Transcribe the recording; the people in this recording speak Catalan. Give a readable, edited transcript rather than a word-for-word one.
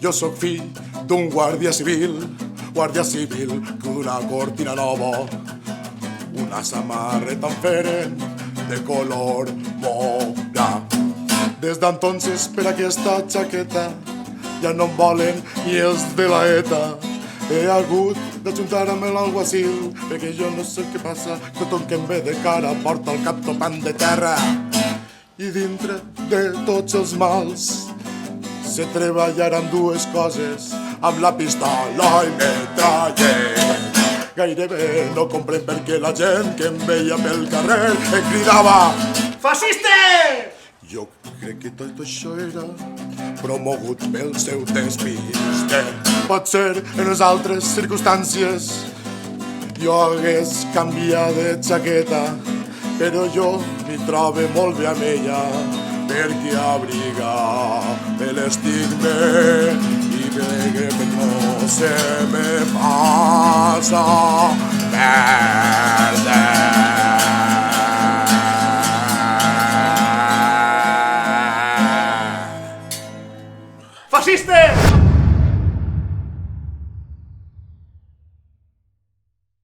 Jo sóc fill d'un guàrdia civil que una cortina nova, una samarreta en feren de color mora. Des d'entonces per aquesta jaqueta ja no em volen ni els de la ETA. He hagut d'ajuntar-me amb l'alguacil perquè jo no sé què passa, tothom que em ve de cara porta el cap topant de terra. I dintre de tots els mals se treballaran dues coses, amb la pistola i metrallet. Gairebé no comprenc per què la gent que em veia pel carrer em cridava «Fasciste!». Jo crec que tot això era promogut pel seu despiste. Potser en les altres circumstàncies jo hagués canviat de jaqueta, però jo m'hi trobo molt bé amb ella perquè abriga l'estigma i perquè no se me passa perdre. ¡Fasciste!